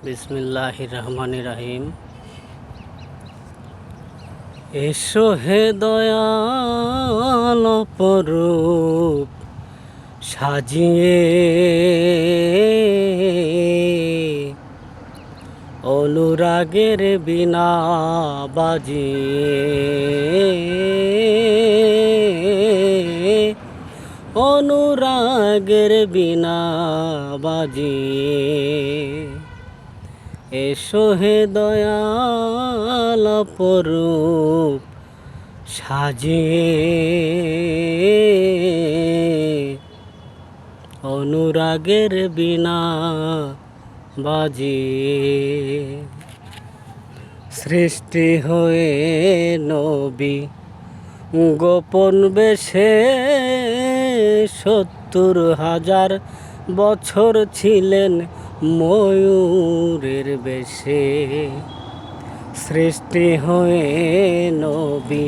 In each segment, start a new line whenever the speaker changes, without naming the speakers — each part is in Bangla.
বিসমিল্লাহির রহমানির রহিম। এসো হে দয়াল অপরূপ সাজিয়ে, অনুরাগের বীণা বাজিয়ে, অনুরাগের বীণা বাজিয়ে। এসো হে দয়াল অপরূপ সাজিয়ে, অনুরাগের বীণা বাজিয়ে। সৃষ্টি হয়ে নবী গোপন বেশে ৭০,০০০ বছর ছিলেন ময়ূরের বেশে। সৃষ্টি হয়ে নবী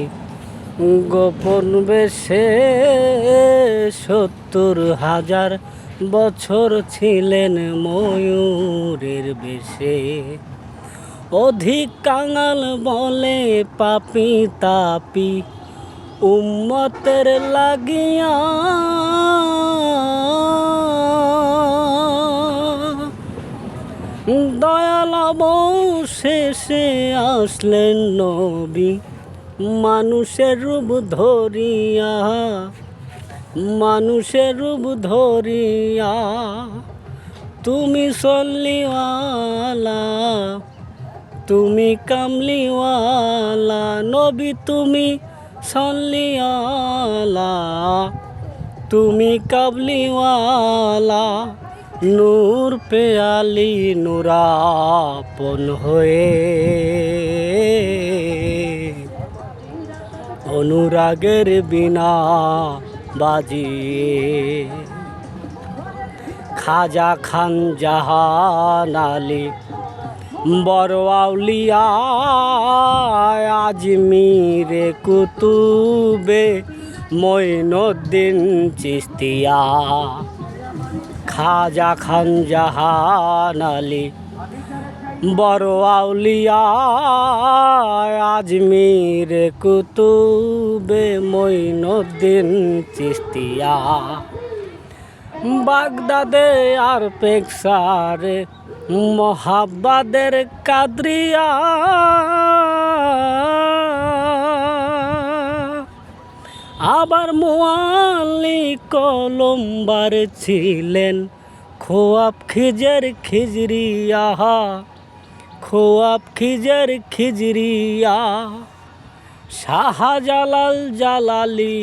গোপন বেশে ৭০,০০০ বছর ছিলেন ময়ূরের বেশে। অধিক কাঙাল বলে পাপি তাপি উম্মতের লাগিয়া, দয়াল অবশেষে আসলেন নবী মানুষের রূপ ধরিয়া, মানুষের রূপ ধরিয়া। তুমি সল্লিওয়ালা, তুমি কামলিওয়ালা নবী, তুমি সল্লিওয়ালা, তুমি কামলিওয়ালা। নূর পেয়ালি নূরাপন হয়ে, অনুরাগের বীণা বাজিয়ে। খাজা খান জাহান আলী বড় আউলিয়া, আজমিরে কুতুবে মঈনুদ্দিন চিশতিয়া। খাজা খান জাহান আলী বড় আউলিয়া, আজমিরে কুতুবে মঈনুদ্দিন চিশতিয়া। বাগদাদে আর পেকসারে মোহাব্বাদের কাদরিয়া, আবার মুআল্লি কলম্বার ছিলেন খোয়াব খিজর খিজরিয়া, খোয়াব খিজর খিজরিয়া। শাহজালাল জালালি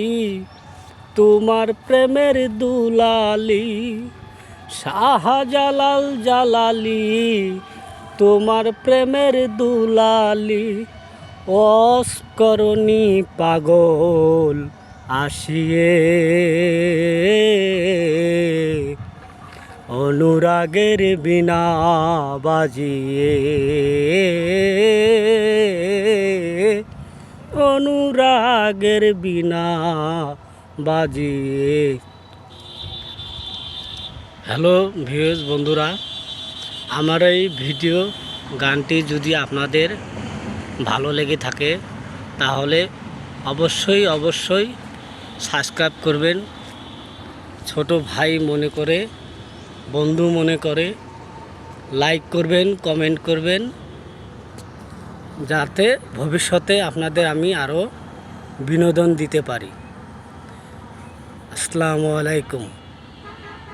তোমার প্রেমের দুলালি, শাহজালাল জালালি তোমার প্রেমের দুলালি। অস্করণী পাগল আসিয়ে, অনুরাগের বীণা বাজিয়ে, অনুরাগের বীণা বাজিয়ে। হ্যালো ভিউয়ার্স বন্ধুরা, আমার এই ভিডিও গানটি যদি আপনাদের ভালো লেগে থাকে তাহলে অবশ্যই অবশ্যই সাবস্ক্রাইব করবেন। ছোট ভাই মনে করে, বন্ধু মনে করে লাইক করবেন, কমেন্ট করবেন, যাতে ভবিষ্যতে আপনাদের আমি আরও বিনোদন দিতে পারি। আসসালামু আলাইকুম।